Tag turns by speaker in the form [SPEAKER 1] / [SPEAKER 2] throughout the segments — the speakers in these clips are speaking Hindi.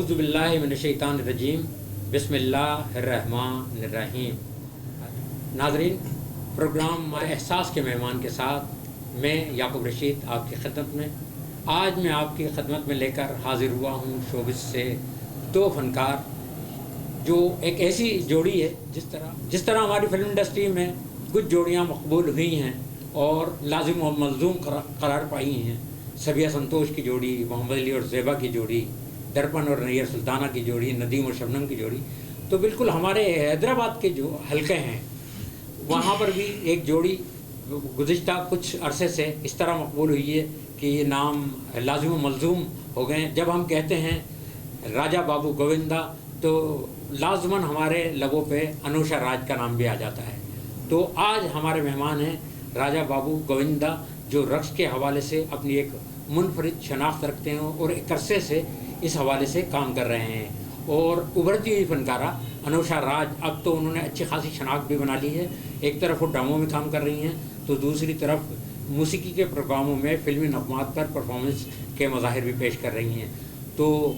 [SPEAKER 1] औज़ुबिल्लाहि मिनश्शैतानिर्रजीम बिस्मिल्लाहिर्रहमानिर्रहीम। नाज़रीन, प्रोग्राम माए एहसास के मेहमान के साथ मैं याकूब रशीद आपकी खिदमत में आज मैं आपकी खिदमत में लेकर हाजिर हुआ हूँ शोबिस से दो फनकार जो एक ऐसी जोड़ी है जिस तरह हमारी फिल्म इंडस्ट्री में कुछ जोड़ियाँ मकबूल हुई हैं और लाजिम और मलजूम करार पाई हैं। सबिया संतोष की जोड़ी, मोहम्मद अली और ज़ेबा की जोड़ी, दर्पण और नैयर सुल्ताना की जोड़ी, नदीम और शबनम की जोड़ी, तो बिल्कुल हमारे हैदराबाद के जो हलके हैं वहाँ पर भी एक जोड़ी गुज़िश्ता कुछ अरसे से इस तरह मकबूल हुई है कि ये नाम लाजिम व मलजूम हो गए। जब हम कहते हैं राजा बाबू गोविंदा तो लाजमन हमारे लबों पे अनुषा राज का नाम भी आ जाता है। तो आज हमारे मेहमान हैं राजा बाबू गोविंदा, जो रक्स के हवाले से अपनी एक मुनफरिद शनाख्त रखते हैं और एक अरसे से इस हवाले से काम कर रहे हैं। और उभरती हुई फनकारा अनुषा राज, अब तो उन्होंने अच्छी खासी शनाख्त भी बना ली है। एक तरफ वो ड्रामों में काम कर रही हैं तो दूसरी तरफ मौसीकी के प्रोग्रामों में फिल्मी नगमात पर परफॉर्मेंस के मज़ाहिर भी पेश कर रही हैं। तो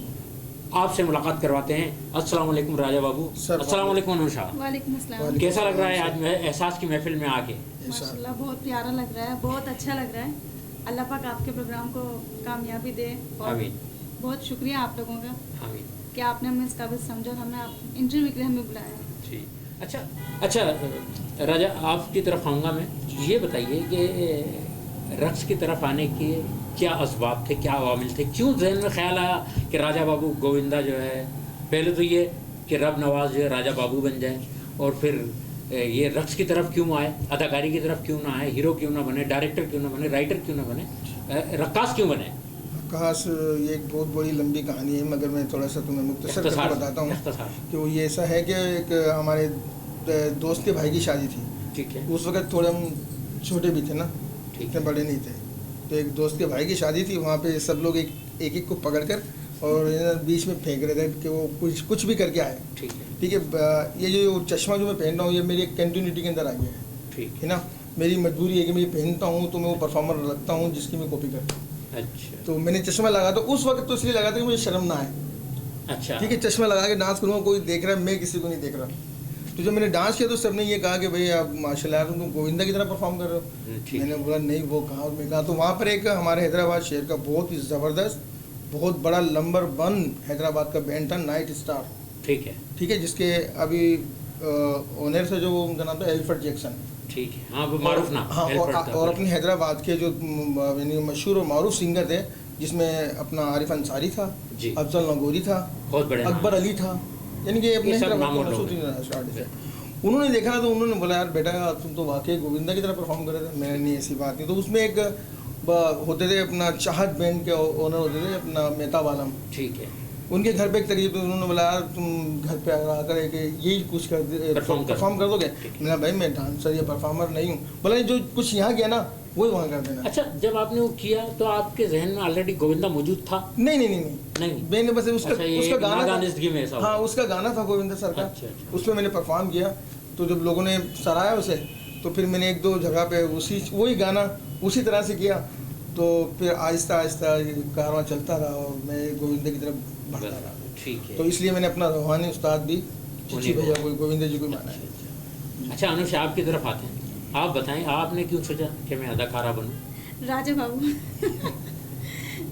[SPEAKER 1] आपसे मुलाकात करवाते हैं। अस्सलाम वालेकुम राजा बाबू। अस्सलाम वालेकुम अनुषा।
[SPEAKER 2] वालेकुम अस्सलाम।
[SPEAKER 1] कैसा लग रहा है आज एहसास की महफिल में आके?
[SPEAKER 2] माशाल्लाह बहुत प्यारा लग रहा है, बहुत अच्छा लग रहा है। अल्लाह पाक आपके प्रोग्राम को कामयाबी दे।
[SPEAKER 1] आमीन।
[SPEAKER 2] बहुत शुक्रिया आप लोगों का
[SPEAKER 1] आमीन
[SPEAKER 2] कि आपने हमें इस काबिल समझा और हमें आप इंटरव्यू के लिए हमें बुलाया।
[SPEAKER 1] जी अच्छा राजा, आपकी तरफ आऊँगा मैं। ये बताइए कि रक्स की तरफ आने के क्या असबाब थे, क्या अवामिल थे, क्यों जहन में ख्याल आया कि राजा बाबू गोविंदा जो है, पहले तो ये कि रब नवाज जो है राजा बाबू बन जाए, और फिर ये रक्स की तरफ क्यों आए, अदाकारी की तरफ क्यों ना आए, हीरो क्यों ना बने, डायरेक्टर क्यों ना बने, राइटर क्यों ना बने, रक्कास क्यों बने?
[SPEAKER 3] रक्कास ये एक बहुत बड़ी लंबी कहानी है, मगर मैं थोड़ा सा तुम्हें मुख्तसर करके बताता हूँ कि वो ये ऐसा है कि एक हमारे दोस्त के भाई की शादी थी।
[SPEAKER 1] ठीक है।
[SPEAKER 3] उस वक्त थोड़े हम छोटे भी थे ना, इतने बड़े नहीं थे। तो एक दोस्त के भाई की शादी थी, वहाँ पे सब लोग एक को पकड़कर और बीच में फेंक रहे थे कि वो कुछ भी करके आए।
[SPEAKER 1] ठीक है।
[SPEAKER 3] ठीक है। ये जो चश्मा जो मैं पहन रहा हूँ ये मेरी एक कंटिन्यूटी के अंदर आ गया है।
[SPEAKER 1] ठीक
[SPEAKER 3] है ना। मेरी मजबूरी है कि मैं ये पहनता हूँ तो मैं वो परफॉर्मर लगता हूँ जिसकी मैं कॉपी करता हूँ।
[SPEAKER 1] अच्छा।
[SPEAKER 3] तो मैंने चश्मा लगा, तो उस वक्त तो इसलिए लगा था कि मुझे शर्म ना आए।
[SPEAKER 1] अच्छा।
[SPEAKER 3] ठीक है। चश्मा लगा के डांस करूँगा, कोई देख रहा है, मैं किसी को नहीं देख रहा। तो जब मैंने डांस किया तो सबने ये कहा कि भाई आप माशाल्लाह तुम गोविंदा की तरह परफॉर्म कर रहे हो। मैंने बोला नहीं, वो कहा और मैं कहा। तो वहाँ पर एक हमारे हैदराबाद शहर का बहुत ही ज़बरदस्त, बहुत बड़ा नंबर 1 हैदराबाद का बैंड था, नाइट स्टार।
[SPEAKER 1] ठीक है।
[SPEAKER 3] ठीक है। जिसके अभी ओनर से जो उनका नाम था एल्फ्रेड जैक्सन।
[SPEAKER 1] ठीक है। हाँ, वो मारूफ नाम।
[SPEAKER 3] हाँ, और अपने हैदराबाद के जो यानी मशहूर और मारूफ सिंगर थे, जिसमें अपना आरिफ अंसारी था, अफजल नगोरी था,
[SPEAKER 1] बहुत बड़े
[SPEAKER 3] अकबर अली था, यानी कि अपने उन्होंने देखा तो उन्होंने बोला यार बेटा तुम तो वाकई गोविंदा की तरह परफॉर्म कर रहे थे। मैंने नहीं, ऐसी बात नहीं। तो उसमें एक होते थे अपना चाहत बैंड के ओनर होते थे अपना मेहताब आलम।
[SPEAKER 1] ठीक है।
[SPEAKER 3] उनके घर पे एक तकरीब, तो उन्होंने बोला यार तुम घर पे आकर यही कुछ परफॉर्म कर दोगे। मैंने भाई मैं डांसर या परफॉर्मर नहीं हूँ। बोला जो कुछ यहाँ किया ना वही वहाँ कर देना।
[SPEAKER 1] अच्छा, जब आपने वो किया तो आपके जहन में ऑलरेडी गोविंदा मौजूद था?
[SPEAKER 3] नहीं, मैंने बस उसका गाना था। हाँ, उसका गाना था गोविंदा सर का।
[SPEAKER 1] अच्छा।
[SPEAKER 3] उसमें मैंने परफॉर्म किया। तो जब लोगों ने सराहा उसे, तो फिर मैंने 1-2 जगह पे वही गाना उसी तरह से किया। तो फिर आहिस्ता आहिस्ता कारवां चलता रहा और मैं गोविंदा की तरफ बढ़ता रहा।
[SPEAKER 1] ठीक है।
[SPEAKER 3] तो इसलिए मैंने अपना रूहानी उस्ताद भी चिच्ची भैया को गोविंदा जी को माना है।
[SPEAKER 1] अच्छा अनुषा, आपकी तरफ आते हैं। आप बताएं, आपने क्यों सोचा कि मैं अदाकारा बनूं?
[SPEAKER 2] राजा बाबू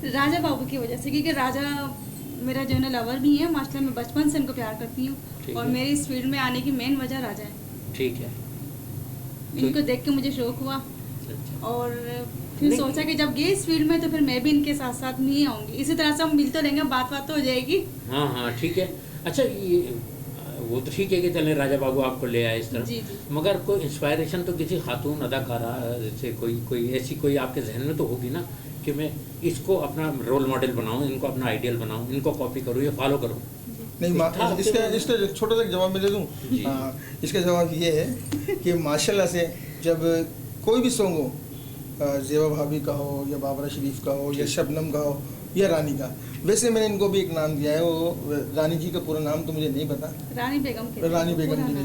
[SPEAKER 2] राजा बाबू की वजह से, क्योंकि राजा मेरा जो है लवर भी है माशाल्लाह। मैं बचपन से उनको प्यार करती हूँ और मेरी इस फील्ड में आने की मेन वजह राजा है।
[SPEAKER 1] ठीक है।
[SPEAKER 2] इनको देख के मुझे शौक हुआ और फिर सोचा कि जब ये इस फील्ड में तो फिर मैं भी इनके साथ साथ नहीं आऊँगी। इसी तरह से हम मिलते रहेंगे, बात तो हो जाएगी।
[SPEAKER 1] हाँ, ठीक है। अच्छा, ये वो तो ठीक है कि चले राजा बाबू आपको ले आए इस तरह।
[SPEAKER 2] जी।
[SPEAKER 1] मगर कोई इंस्पायरेशन तो किसी खातून अदाकारा से कोई ऐसी कोई आपके जहन में तो होगी ना कि मैं इसको अपना रोल मॉडल बनाऊं, इनको अपना आइडियल बनाऊं, इनको कॉपी करूं या फॉलो करूं?
[SPEAKER 3] नहीं, इसका छोटा सा जवाब मैं दे दूँ। इसका जवाब ये है कि माशाल्लाह से जब कोई भी सॉन्ग हो, ज़ेबा भाभी का हो या बाबरा शरीफ का हो या शबनम का हो या रानी का, वैसे मैंने इनको भी एक नाम दिया है। वो रानी जी का पूरा नाम तो मुझे नहीं पता,
[SPEAKER 2] रानी बेगम
[SPEAKER 3] जी नहीं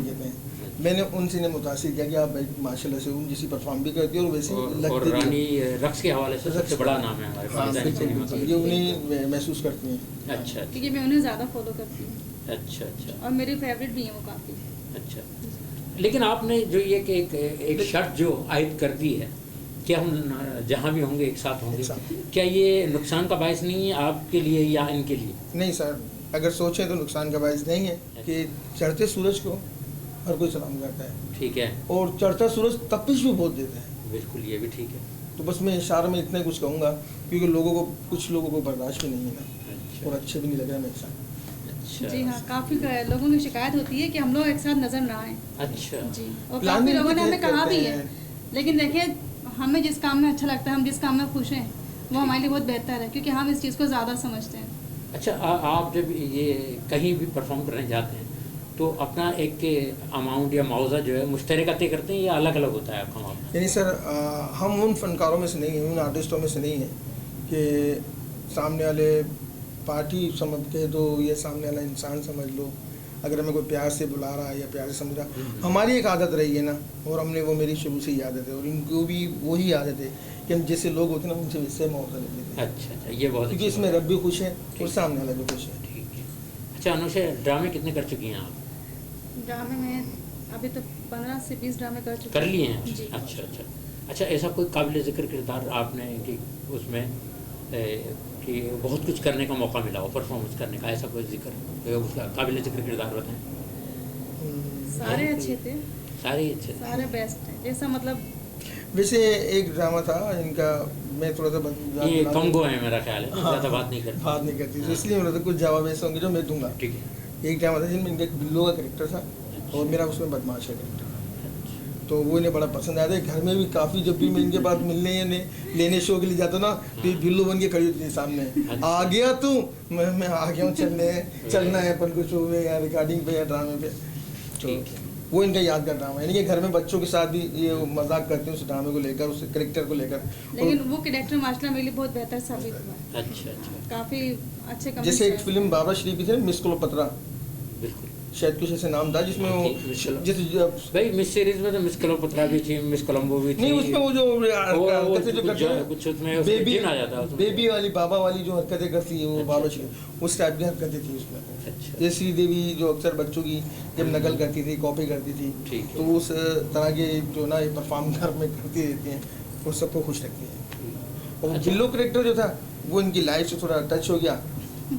[SPEAKER 3] कहते हैं। मैंने उनसे ने मुतासिर किया कि आप भाई माशाल्लाह से उन जैसी परफॉर्म भी करती हो और वैसे
[SPEAKER 1] और रानी रक्स के हवाले से सबसे बड़ा नाम है हमारे पाकिस्तानी सिनेमा का।
[SPEAKER 3] ये उन्हें महसूस करती हैं।
[SPEAKER 1] अच्छा
[SPEAKER 2] क्योंकि मैं उन्हें ज़्यादा फॉलो करती हूँ।
[SPEAKER 1] अच्छा अच्छा।
[SPEAKER 2] और मेरे फेवरेट भी हैं वो काफ़ी।
[SPEAKER 1] अच्छा, लेकिन आपने जो ये कि एक शर्त जो आयद कर दी है कि हम जहाँ भी होंगे एक साथ होंगे, क्या ये नुकसान का बायस नहीं है आपके लिए या इनके लिए?
[SPEAKER 3] नहीं सर, अगर सोचें तो नुकसान का बायस नहीं है कि चढ़ते सूरज को हर कोई सलाम करता है।
[SPEAKER 1] ठीक है।
[SPEAKER 3] और चढ़ता सूरज तपिश भी बहुत देता है।
[SPEAKER 1] बिल्कुल, ये भी ठीक है।
[SPEAKER 3] तो बस मैं इशारे में इतना कुछ कहूँगा क्योंकि लोगों को, कुछ लोगों को बर्दाश्त भी नहीं है ना।
[SPEAKER 1] अच्छा।
[SPEAKER 3] और अच्छे भी नहीं लग रहा मेरे साथ।
[SPEAKER 1] अच्छा।
[SPEAKER 2] जी हाँ, काफ़ी लोगों की शिकायत होती है कि हम लोग एक साथ नज़र ना आए।
[SPEAKER 1] अच्छा
[SPEAKER 2] जी, और काफ़ी लोगों ने हमें कहा भी है,
[SPEAKER 3] हैं।
[SPEAKER 2] लेकिन देखिए हमें जिस काम में अच्छा लगता है, हम जिस काम में खुश हैं, वो हमारे लिए बहुत बेहतर है क्योंकि हम इस चीज़ को ज़्यादा समझते हैं।
[SPEAKER 1] अच्छा, आप जब ये कहीं भी परफॉर्म करने जाते हैं तो अपना एक अमाउंट या मुआवजा जो है मुश्तरका तय करते हैं या अलग अलग होता है आपका मामला?
[SPEAKER 3] यानी सर हम उन फनकारों में से नहीं हैं, उन आर्टिस्टों में से नहीं हैं कि सामने वाले पार्टी समझ के दो या सामने वाला इंसान समझ लो। अगर हमें कोई प्यार से बुला रहा है या प्यार से समझ रहा, हमारी एक आदत रही है ना, और हमने वो, मेरी शुरू से ही आदत है और इनको भी वही आदत है कि हम जैसे लोग होते हैं ना उनसे वैसे मुआवजा ले लेते हैं।
[SPEAKER 1] अच्छा अच्छा, ये बहुत
[SPEAKER 3] क्योंकि इसमें रब भी खुश है और सामने वाला भी खुश है।
[SPEAKER 1] ठीक है। अच्छा अनुषा, ड्रामे कितने कर चुकी हैं आप?
[SPEAKER 2] ड्रामे में अभी तक 15 से 20 ड्रामे कर चुके
[SPEAKER 1] कर लिए हैं?
[SPEAKER 2] जी।
[SPEAKER 1] अच्छा अच्छा। अच्छा, ऐसा कोई काबिल ज़िक्र किरदार आपने कि उसमें कि बहुत कुछ करने का मौका मिला हो, परफॉर्मेंस करने का, ऐसा कोई जिक्र, उसका काबिल ज़िक्र किरदार बताएं।
[SPEAKER 2] सारे अच्छे थे,
[SPEAKER 1] सारे ही अच्छे थे।
[SPEAKER 2] सारे बेस्ट हैं। जैसा मतलब
[SPEAKER 3] वैसे एक ड्रामा था इनका, मैं थोड़ा सा
[SPEAKER 1] ये कॉन्गो है मेरा ख्याल है, ज़्यादा बात नहीं करती।
[SPEAKER 3] बात नहीं करती, तो
[SPEAKER 1] हाँ।
[SPEAKER 3] इसलिए मतलब कुछ जवाब ऐसे होंगे जो मैं दूंगा।
[SPEAKER 1] ठीक है।
[SPEAKER 3] एक ड्रामा था जिनमें इनका एक बिल्लो का करेक्टर था और मेरा उसमें बदमाश का करेक्टर था, तो वो इन्हें बड़ा पसंद आया था। घर में भी काफ़ी, जब भी मैं इनके पास मिलने या लेने शो के लिए जाता ना, तो ये बिल्लो बन के खड़ी होती थी सामने, आ गया तू, मैं आ गया हूँ, चलना है अपन को शो में या रिकॉर्डिंग पे या ड्रामे पे। तो वो इनका यादगार ड्रामा है, यानी कि घर में बच्चों के साथ भी ये मजाक करते हैं उस ड्रामे को लेकर, उस करेक्टर को लेकर।
[SPEAKER 2] लेकिन वो कैरेक्टर माशाल्लाह मेरे लिए बहुत बेहतर साबित हुआ।
[SPEAKER 1] अच्छा अच्छा।
[SPEAKER 2] काफ़ी अच्छे कमेंट्स
[SPEAKER 3] जैसे एक
[SPEAKER 2] आए।
[SPEAKER 3] फिल्म बाबा शरीफ भी थी, मिस क्लोपत्रा,
[SPEAKER 1] बिल्कुल,
[SPEAKER 3] शायद कुछ ऐसे नाम था जिसमें वो जैसे
[SPEAKER 1] भाई मिस सीरीज में तो मिस क्लोपत्रा भी थी, मिस कोलंबो भी थी।
[SPEAKER 3] नहीं, उसमें वो जो हरकतें जो करते हैं,
[SPEAKER 1] कुछ उसमें बेबी आ जाता है,
[SPEAKER 3] बेबी वाली बाबा वाली जो हरकतें करती है वो बाबा शरीफ, उस टाइप की हरकतें थी उसमें।
[SPEAKER 1] अच्छा।
[SPEAKER 3] जैसे श्रीदेवी जो अक्सर बच्चों की जब नकल करती थी, कॉपी करती थी,
[SPEAKER 1] ठीक है।
[SPEAKER 3] तो उस तरह के जो ना ये परफॉर्म घर में करती रहती हैं, वो सबको खुश रखती है। और
[SPEAKER 1] अच्छा।
[SPEAKER 3] बिल्लो करेक्टर जो था वो इनकी लाइफ से थोड़ा टच हो गया,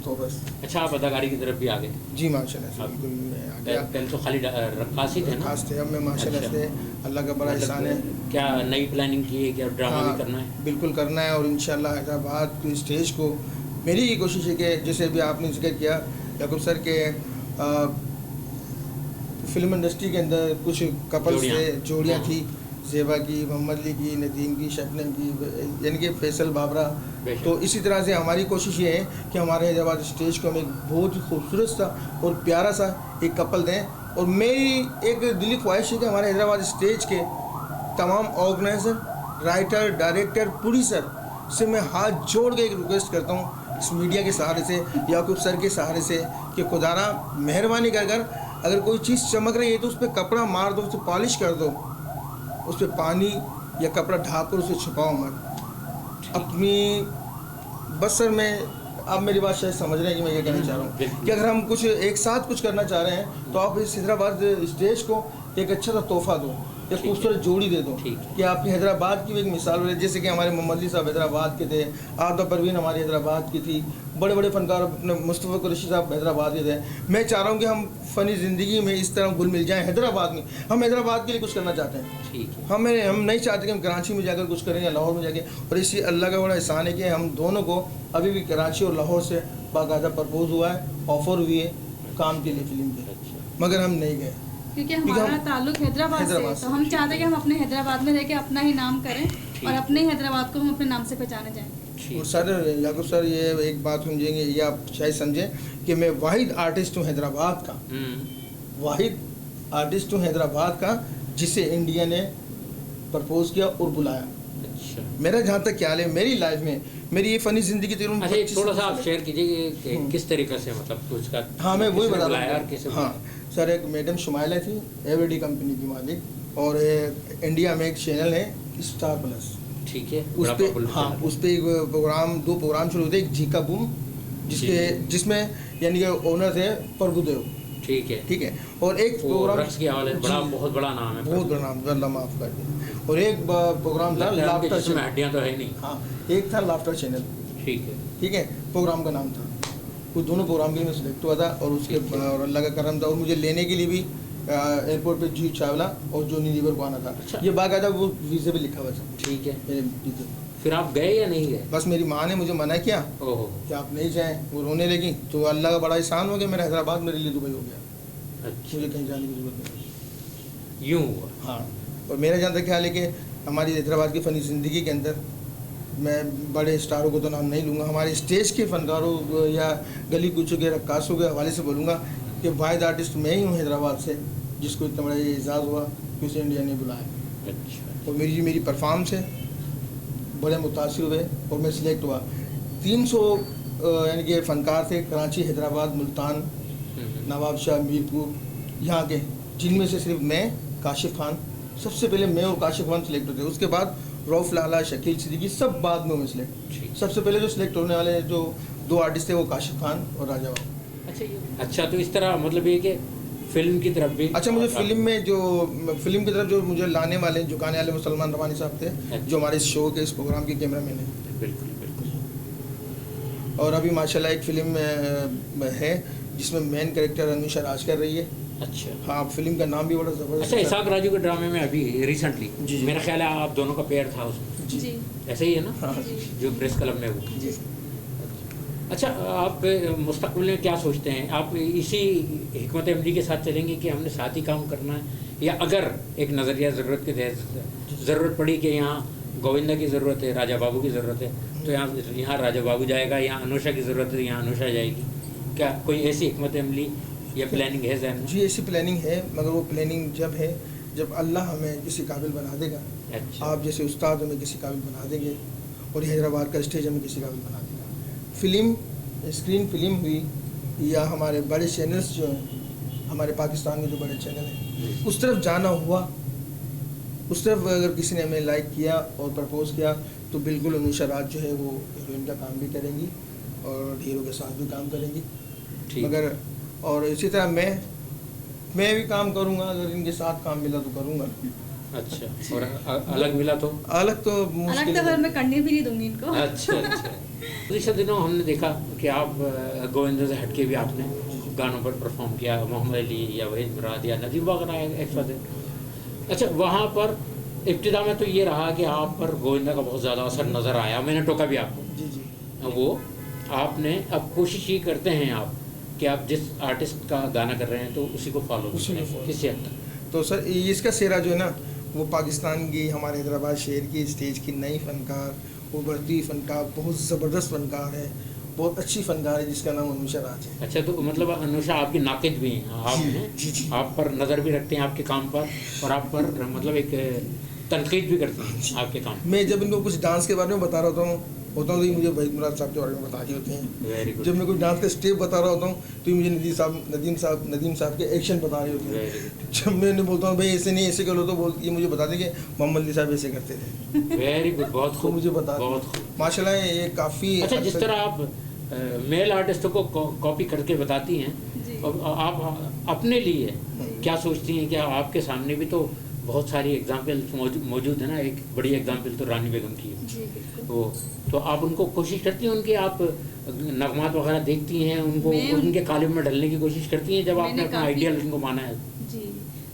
[SPEAKER 3] तो बस।
[SPEAKER 1] अच्छा, आप अदाकारी की तरफ भी आ गए?
[SPEAKER 3] जी माशाल्लाह से बिल्कुल मैं आ गया।
[SPEAKER 1] पहले तो खाली रक्कासी थे ना?
[SPEAKER 3] खास थे, अब मैं माशाल्लाह
[SPEAKER 1] अच्छा।
[SPEAKER 3] से अल्लाह का बड़ा एहसान है।
[SPEAKER 1] क्या नई प्लानिंग की है, क्या ड्रामा
[SPEAKER 3] हाँ,
[SPEAKER 1] भी करना है?
[SPEAKER 3] बिल्कुल करना है, और इंशाल्लाह हैदराबाद की स्टेज को मेरी ये कोशिश है कि जैसे अभी आपने जिक्र किया याकूब सर के फिल्म इंडस्ट्री के अंदर कुछ कपल से जोड़ियाँ
[SPEAKER 1] हाँ।
[SPEAKER 3] थी, ज़ेबा की, मोहम्मद अली की, नदीम की, शबनम की, यानी कि फैसल बाबरा। तो इसी तरह से हमारी कोशिश ये है कि हमारे हैदराबाद स्टेज को हम एक बहुत ही खूबसूरत सा और प्यारा सा एक कपल दें। और मेरी एक दिली ख्वाहिश है कि हमारे हैदराबाद स्टेज के तमाम ऑर्गेनाइज़र, राइटर, डायरेक्टर, प्रोड्यूसर से मैं हाथ जोड़ के एक रिक्वेस्ट करता हूँ इस मीडिया के सहारे से, याकूब सर के सहारे से, कि खुदारा मेहरबानी कर अगर कोई चीज़ चमक रही है तो उस पर कपड़ा मार दो, उसे पॉलिश कर दो, उस पर पानी या कपड़ा ढाँप कर उसे छुपाओ मत अपनी। बस सर मैं, आप मेरी बात शायद समझ रहे हैं कि मैं ये कहना चाह रहा हूँ कि अगर हम कुछ एक साथ कुछ करना चाह रहे हैं तो आप इस हैदराबाद स्टेज को एक अच्छा सा तोहफा दो, एक खूबसूरत जोड़ी दे दो कि आपकी हैदराबाद की भी एक मिसाल हो रही है। जैसे कि हमारे मोहम्मद अली साहब हैदराबाद के थे, आदा परवीन हमारी हैदराबाद की थी, बड़े बड़े फनकार अपने मुस्तफ़ा कुरैशी साहब हैदराबाद के थे। मैं चाह रहा हूँ कि हम फ़नी ज़िंदगी में इस तरह घुल मिल जाएँ हैदराबाद में। हम हैदराबाद के लिए कुछ करना चाहते हैं, हम नहीं चाहते कि हम कराची में जाकर कुछ करें या लाहौर में जाके। और इसी अल्लाह का बड़ा एहसान है कि हम दोनों को अभी भी कराची और लाहौर से बाकायदा प्रपोज हुआ है, ऑफ़र हुई है काम के लिए फिल्म के, मगर हम नहीं गए
[SPEAKER 2] क्योंकि हमारा ताल्लुक हैदराबाद से है, तो हम चाहते हैं कि हम अपने हैदराबाद में रह के अपना ही नाम करें और अपने हैदराबाद को हम अपने नाम से पहचाने जाएं।
[SPEAKER 3] और सर याकूब सर ये एक बात समझेंगे, ये आप शायद समझें कि मैं वाहिद आर्टिस्ट हूँ हैदराबाद का, वाहिद आर्टिस्ट हूँ हैदराबाद का जिसे इंडिया ने प्रपोज किया और बुलाया।
[SPEAKER 1] अच्छा,
[SPEAKER 3] मेरा जहाँ तक ख्याल है मेरी लाइफ में, मेरी ये फनी जिंदगी तकरीबन
[SPEAKER 1] अच्छा,
[SPEAKER 3] 25
[SPEAKER 1] थोड़ा सा आप शेयर कीजिए कि किस तरीके से मतलब उसका,
[SPEAKER 3] हाँ मैं वही बता
[SPEAKER 1] रहा
[SPEAKER 3] रहा हूँ। हाँ सर, एक मैडम शुमाइला थी, एवरीडी कंपनी की मालिक, और इंडिया में एक चैनल है स्टार प्लस,
[SPEAKER 1] ठीक है,
[SPEAKER 3] उस पे, हाँ उस पे प्रोग्राम, 2 प्रोग्राम शुरू होते, एक झीका बूम जिसमें यानी कि ओनर थे प्रभुदेव,
[SPEAKER 1] ठीक है,
[SPEAKER 3] और एक प्रोग्राम
[SPEAKER 1] रक्स की आवाज़ बड़ा, बहुत बड़ा नाम है,
[SPEAKER 3] बहुत बड़ा नाम, अल्लाह माफ कर दे, और एक प्रोग्राम था लाफ्टर चैनल,
[SPEAKER 1] हड्डियाँ तो है नहीं,
[SPEAKER 3] हाँ एक था लाफ्टर चैनल, ठीक है, प्रोग्राम का नाम था, वो दोनों प्रोग्राम के लिए मैं सिलेक्ट हुआ था, और उसके और अल्लाह का करम था, और मुझे लेने के लिए भी एयरपोर्ट पे जी चावला और जॉनी लीवर को आना था।
[SPEAKER 1] अच्छा।
[SPEAKER 3] ये बाकायदा वो वीज़े पे लिखा हुआ था,
[SPEAKER 1] ठीक है,
[SPEAKER 3] मेरे वीज़े।
[SPEAKER 1] फिर आप गए या नहीं गए?
[SPEAKER 3] बस मेरी माँ ने मुझे मना किया
[SPEAKER 1] ओहो,
[SPEAKER 3] कि आप नहीं जाएं, वो रोने लगी, तो अल्लाह का बड़ा एहसान हो गया, मेरा हैदराबाद मेरे लिए दुबई हो गया,
[SPEAKER 1] अच्छा,
[SPEAKER 3] मुझे कहीं जाने की जरूरत नहीं।
[SPEAKER 1] यूँ हुआ।
[SPEAKER 3] हाँ, और मेरा जहाँ तक ख्याल है कि हमारी हैदराबाद की फ़नी ज़िंदगी के अंदर, मैं बड़े स्टारों को तो नाम नहीं लूँगा, हमारे स्टेज के फनकारों या गली कूचों के रक्कासों के हवाले से बोलूँगा कि वाहिद आर्टिस्ट मैं ही हूँ हैदराबाद से जिसको इतना बड़ा ये एजाज़ हुआ कि उसे इंडिया ने बुलाया।
[SPEAKER 1] अच्छा,
[SPEAKER 3] और मेरी परफॉर्मेंस है, बड़े मुतासिर हुए और मैं सिलेक्ट हुआ। 300 यानी कि फ़नकार थे, कराची, हैदराबाद, मुल्तान, नवाबशाह, मीरपुर, यहाँ के, जिनमें से सिर्फ मैं, काशिफ खान, सबसे पहले मैं और काशिफ खान सिलेक्ट होते, उसके बाद रऊफ लाला, शकील सिद्दीकी, सब बाद में हुए सिलेक्ट। सबसे पहले जो सिलेक्ट होने वाले जो 2 आर्टिस्ट थे वो काशिफ खान और राजा बाबू।
[SPEAKER 1] अच्छा, तो इस तरह मतलब ये कि फिल्म की तरफ भी,
[SPEAKER 3] अच्छा, मुझे फिल्म की तरफ जो मुझे लाने वाले, झुकाने वाले, वो सलमान रवानी साहब थे, जो हमारे इस शो के, इस प्रोग्राम के कैमरामैन हैं।
[SPEAKER 1] बिल्कुल बिल्कुल।
[SPEAKER 3] और अभी माशाल्लाह एक फिल्म है जिसमें मेन कैरेक्टर अनुषा राज कर रही है।
[SPEAKER 1] अच्छा,
[SPEAKER 3] हाँ, फिल्म का नाम भी बड़ा ज़बरदस्त।
[SPEAKER 1] अच्छा, इसाक राजू के ड्रामे में अभी रिसेंटली
[SPEAKER 3] जी।
[SPEAKER 1] मेरा ख्याल है आप दोनों का पेयर था उसमें,
[SPEAKER 2] जी
[SPEAKER 1] ऐसे ही है ना,
[SPEAKER 3] हाँ
[SPEAKER 1] जो प्रेस क्लब में वो।
[SPEAKER 3] जी।
[SPEAKER 1] अच्छा, आप मुस्तकबिल में क्या सोचते हैं? आप इसी हिकमत अमली के साथ चलेंगे कि हमने साथ ही काम करना है, या अगर एक नज़रिया ज़रूरत के तहत ज़रूरत पड़ी कि यहाँ गोविंदा की ज़रूरत है, राजा बाबू की ज़रूरत है, तो यहाँ राजा बाबू जाएगा, यहाँ अनुषा की ज़रूरत है, यहाँ अनुषा जाएगी? क्या कोई ऐसी हिकमत अमली या प्लानिंग है ज़हन में?
[SPEAKER 3] जी, ऐसी प्लानिंग है, मगर वो प्लानिंग जब अल्लाह हमें किसी काबिल बना देगा।
[SPEAKER 1] अच्छा,
[SPEAKER 3] आप जैसे उस्ताद हमें किसी काबिल बना देंगे, और हैदराबाद का स्टेज हमें किसी काबिल बना देगा। स्क्रीन फिल्म हुई या हमारे बड़े चैनल्स जो हैं, हमारे पाकिस्तान में जो बड़े चैनल हैं, उस तरफ जाना हुआ, उस तरफ अगर किसी ने हमें लाइक किया और प्रपोज़ किया, तो बिल्कुल अनुषा राज जो है वो हीरोइन का काम भी करेंगी और हीरो के साथ भी काम करेंगी। मगर और इसी तरह मैं भी काम करूँगा, अगर इनके साथ काम मिला तो करूँगा।
[SPEAKER 1] अच्छा, और अलग मिला तो?
[SPEAKER 3] अलग तो मुश्किल
[SPEAKER 2] अलग तो मैं करने भी नहीं दूंगी इनको।
[SPEAKER 1] अच्छा। पिछले दिनों हमने देखा कि आप गोविंदा से हटके भी आपने गानों पर परफॉर्म किया, मोहम्मद अली या वहीद मुराद या नदीम वगैरह एक्स्ट्रा। अच्छा, वहाँ पर इब्तिदा में तो ये रहा कि आप पर गोविंदा का बहुत ज़्यादा असर नज़र आया, मैंने टोका भी आपको।
[SPEAKER 3] जी।
[SPEAKER 1] वो आपने अब कोशिश ये करते हैं आप कि आप जिस आर्टिस्ट का गाना कर रहे हैं तो उसी को फॉलो करें किसी हद तक।
[SPEAKER 3] तो सर इसका सेहरा जो है ना, वो पाकिस्तान की, हमारे हैदराबाद शहर की स्टेज की नई फ़नकार, उभरती फ़नकार, बहुत ज़बरदस्त फ़नकार है, बहुत अच्छी फ़नकार है, जिसका नाम अनुषा राज है।
[SPEAKER 1] अच्छा, तो मतलब अनुषा आपकी नाकिद भी हैं, आप आप पर नज़र भी रखते हैं आपके काम पर, और आप पर मतलब एक तनकीद भी करते हैं आपके काम।
[SPEAKER 3] मैं जब इनको कुछ डांस के बारे में बता रहा होता हूँ तो ये मुझे वहीद मुराद साहब के बारे में बता रहे होते हैं।
[SPEAKER 1] Very good.
[SPEAKER 3] जब मैं कुछ डांस का स्टेप बता रहा होता हूँ तो ये मुझे नदीम साहब के एक्शन बता रहे होते हैं। जब मैं उन्हें बोलता हूँ भाई ऐसे नहीं, ऐसे करो, तो ये मुझे बता दें कि मोहम्मद अली साहब ऐसे करते थे।
[SPEAKER 1] वेरी गुड, बहुत खूब,
[SPEAKER 3] मुझे बता,
[SPEAKER 1] बहुत खूब,
[SPEAKER 3] माशाल्लाह ये काफ़ी।
[SPEAKER 1] अच्छा, जिस तरह आप मेल आर्टिस्टों को कॉपी करके बताती हैं, और आप अपने लिए क्या सोचती हैं? क्या आपके सामने भी तो बहुत सारी एग्जाम्पल्स मौजूद है ना, एक बड़ी एग्जाम्पल तो रानी बेगम की है, वो तो आप उनको कोशिश करती हैं, उनके आप नगमात वगैरह देखती हैं, उनको उनके कालिब में ढलने की कोशिश करती हैं जब आपने अपना आइडियल उनको माना है?
[SPEAKER 2] जी,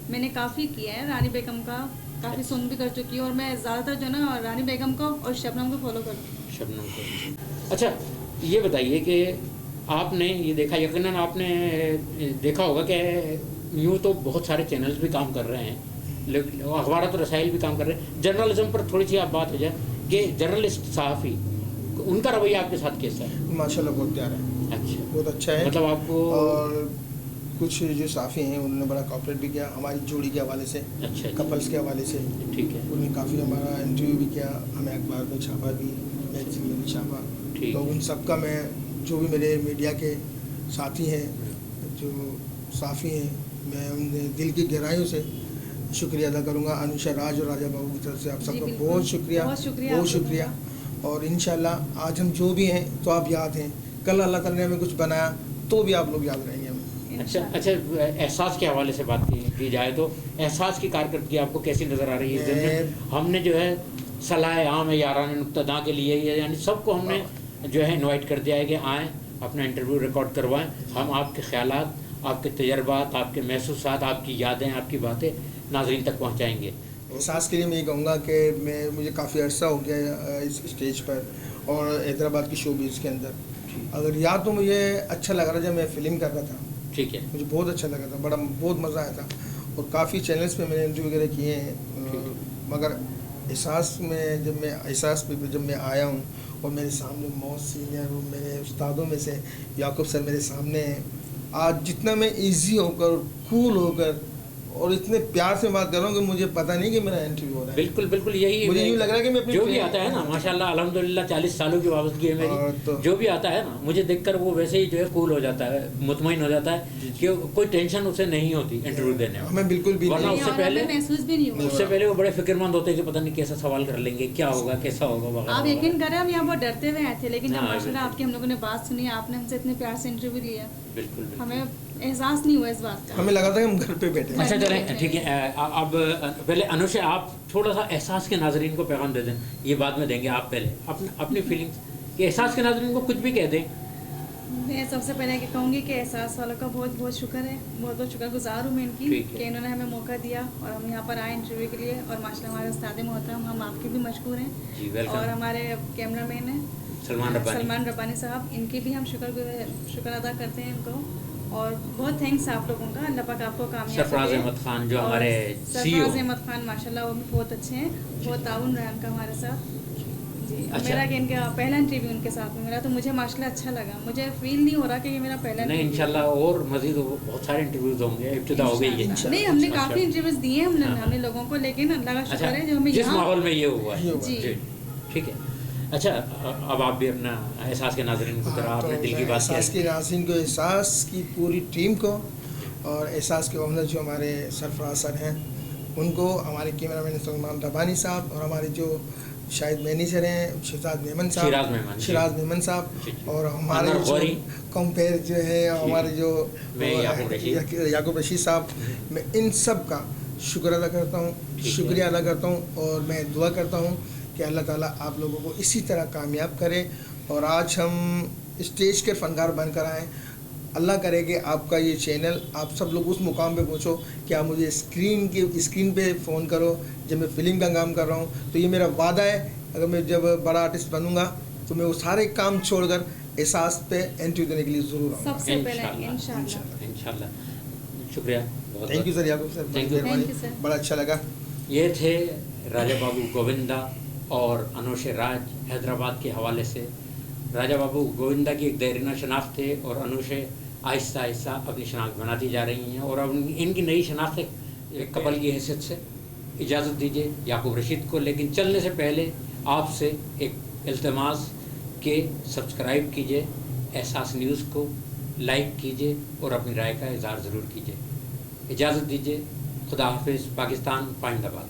[SPEAKER 2] मैंने काफ़ी किया है, रानी बेगम का काफ़ी सुन भी कर चुकी हूँ, और मैं ज़्यादातर जो ना रानी बेगम को और शबनम को फॉलो करती हूँ।
[SPEAKER 1] शबनम को। अच्छा, ये बताइए कि आपने ये देखा, यकीनन आपने देखा होगा कि यूँ तो बहुत सारे चैनल्स भी काम कर रहे हैं, लेकिन अखबारात और रसाइल भी काम कर रहे हैं। जर्नलिज्म पर थोड़ी सी आप बात हो जाए कि जर्नलिस्ट सहाफ़ी, उनका रवैया आपके साथ कैसा है?
[SPEAKER 3] माशाल्लाह बहुत प्यारा है।
[SPEAKER 1] अच्छा,
[SPEAKER 3] बहुत अच्छा है।
[SPEAKER 1] मतलब आपको
[SPEAKER 3] और कुछ जो साफ़ी हैं उन्होंने बड़ा कॉपरेट भी किया हमारी जोड़ी के हवाले से,
[SPEAKER 1] अच्छा
[SPEAKER 3] कपल्स के हवाले से।
[SPEAKER 1] ठीक है।
[SPEAKER 3] उन्होंने काफ़ी हमारा इंटरव्यू भी किया, हमें अखबार में छापा भी, मैगजीन में भी छापा। तो उन सब का मैं जो भी मेरे मीडिया के साथी हैं, जो साफ़ी हैं, मैं उन दिल की गहराइयों से शुक्रिया अदा करूँगा। अनुषा राज और राजा बाबू की तरफ से आप सबका बहुत शुक्रिया। और इंशाल्लाह आज हम जो भी हैं तो आप याद हैं, कल अल्लाह ताला ने हमें कुछ बनाया तो भी आप लोग याद रहेंगे हमें।
[SPEAKER 1] अच्छा, एहसास के हवाले से बात की जाए तो एहसास की कारकर्दगी आपको कैसी नज़र आ रही है? हमने जो है सलाह आम यारान नुक्तदा के लिए, यानी सबको हमने जो है इनवाइट कर दिया है कि आएँ, अपना इंटरव्यू रिकॉर्ड करवाएं, हम आपके ख्यालात, आपके तजर्बात, आपके महसूसात, आपकी यादें, आपकी बातें नाज़रीन तक पहुँचाएँगे।
[SPEAKER 3] एहसास के लिए मैं ये कहूँगा कि मुझे काफ़ी अर्सा हो गया इस स्टेज पर और हैदराबाद की शोबीज़ के अंदर। अगर याद तो मुझे अच्छा लग रहा जब मैं फ़िल्म कर रहा था,
[SPEAKER 1] ठीक है,
[SPEAKER 3] मुझे बहुत अच्छा लगा था, बहुत मज़ा आया था और काफ़ी चैनल्स पे मैंने इंटरव्यू वगैरह किए हैं। मगर एहसास में जब मैं आया हूँ और मेरे सामने बहुत सीनियर और मेरे उस्तादों में से याकूब सर मेरे सामने हैं, आज जितना मैं इजी होकर, कूल होकर और इतने प्यार से बात कर रहा हूँ कि मुझे पता नहीं कि मेरा इंटरव्यू हो रहा है।
[SPEAKER 1] बिल्कुल यही
[SPEAKER 3] मुझे यूँ लग रहा है कि मैं
[SPEAKER 1] जो भी आता है ना, माशाल्लाह अल्हम्दुलिल्लाह 40 सालों की वाबस्तगी है मेरी, तो जो भी आता है ना मुझे देखकर वो वैसे ही जो है कूल हो जाता है, मुतमईन हो जाता है कि कोई टेंशन उसे नहीं होती इंटरव्यू देने में।
[SPEAKER 3] हमें बिल्कुल भी
[SPEAKER 1] वरना उससे पहले वो बड़े फिक्रमंद होते हैं कि पता नहीं कैसा सवाल कर लेंगे, क्या होगा, कैसा होगा।
[SPEAKER 2] आप यकीन करें हम यहाँ बहुत डरते हुए आए थे, लेकिन जब माशाल्लाह आपकी हम लोगों ने बात सुनी, आपने हमसे इतने प्यार से इंटरव्यू लिया,
[SPEAKER 1] बिल्कुल
[SPEAKER 2] हमें एहसास नहीं हुआ इस बात का।
[SPEAKER 3] हमें लगा था कि हम घर पे बैठे हैं।
[SPEAKER 1] अच्छा चलें, ठीक है। अब पहले अनुषा आप थोड़ा सा एहसास के नाजरीन को पैगाम दे दें, ये बाद में देंगे, आप पहले अपनी फीलिंग्स कि एहसास के नाजरीन को कुछ भी कह दें।
[SPEAKER 2] मैं सबसे पहले कहूँगी कि एहसास वालों का बहुत बहुत शुक्र है, बहुत शुक्रगुजार हूँ मैं इनकी कि इन्होंने हमें मौका दिया और हम यहाँ पर आए इंटरव्यू के लिए। और माशाल्लाह हमारे उस्ताद मोहतरम, हम आपके भी मशकूर हैं, और हमारे कैमरामैन हैं सलमान रब्बानी साहब, इनके भी हम शुक्र अदा करते हैं इनको। और बहुत थैंक्स आप लोगों का, अल्लाह पाक आपको कामयाब
[SPEAKER 1] सरफराज अहमद खान जो हमारे
[SPEAKER 2] सरफराज अहमद खान माशाल्लाह वो भी बहुत अच्छे हैं, बहुत ताउन रहा उनका हमारे साथ जी। अच्छा। मेरा कि इनका पहला इंटरव्यू उनके साथ में मेरा, तो मुझे माशाल्लाह अच्छा लगा, मुझे फील नहीं हो रहा कि ये मेरा पहला
[SPEAKER 1] नहीं, इंशाल्लाह और मजीद बहुत सारे इंटरव्यूज होंगे, इब्तिदा हो गई है।
[SPEAKER 2] नहीं, हमने काफ़ी इंटरव्यूज दिए हैं हमने लोगों को, लेकिन अल्लाह का शुक्र है जो हमें
[SPEAKER 1] जिस माहौल में ये हुआ है
[SPEAKER 2] जी,
[SPEAKER 1] ठीक है। अच्छा, अब आप भी अपना एहसास के नाज़रीन को जरा अपने दिल की बात
[SPEAKER 3] एहसास के नाज़रीन को, एहसास की पूरी टीम को और एहसास के ओनर जो हमारे सरफराज सर हैं उनको, हमारे कैमरामैन सलमान रब्बानी साहब और हमारे जो शायद मैनेजर हैं शिराज मेमन साहब और हमारे जो कंपेयर जो है हमारे जो याकूब रशीद साहब, मैं इन सब का शुक्र अदा करता हूँ, शुक्रिया अदा करता हूँ और मैं दुआ करता हूँ कि अल्लाह ताला आप लोगों को इसी तरह कामयाब करे और आज हम स्टेज के फनकार बनकर आएँ। अल्लाह करे कि आपका ये चैनल, आप सब लोग उस मुकाम पे पहुँचो कि आप मुझे स्क्रीन पे फ़ोन करो जब मैं फ़िल्म का काम कर रहा हूँ। तो ये मेरा वादा है, अगर मैं जब बड़ा आर्टिस्ट बनूँगा तो मैं वो सारे काम छोड़कर एहसास पे इंटरव्यू देने के लिए ज़रूर आऊँगा
[SPEAKER 2] सबसे पहले
[SPEAKER 1] इंशाल्लाह। शुक्रिया,
[SPEAKER 3] thank you sir, Yakub sir,
[SPEAKER 1] thank you,
[SPEAKER 3] बड़ा अच्छा लगा।
[SPEAKER 1] ये थे राजा बाबू गोविंदा और अनुषा राज हैदराबाद के हवाले से। राजा बाबू गोविंदा की एक देरीना शनाख्त थे और अनुषा आहिस्ता आहिस्ता अपनी शनाख्त बनाती जा रही हैं और अब इनकी नई शनाख्त एक कपल की हैसियत से। इजाज़त दीजिए याकूब रशीद को, लेकिन चलने से पहले आपसे एक इल्तिमास कि सब्सक्राइब कीजिए एहसास न्यूज़ को, लाइक कीजिए और अपनी राय का इज़हार ज़रूर कीजिए। इजाज़त दीजिए, खुदा हाफिज़। पाकिस्तान पाइंदाबाद।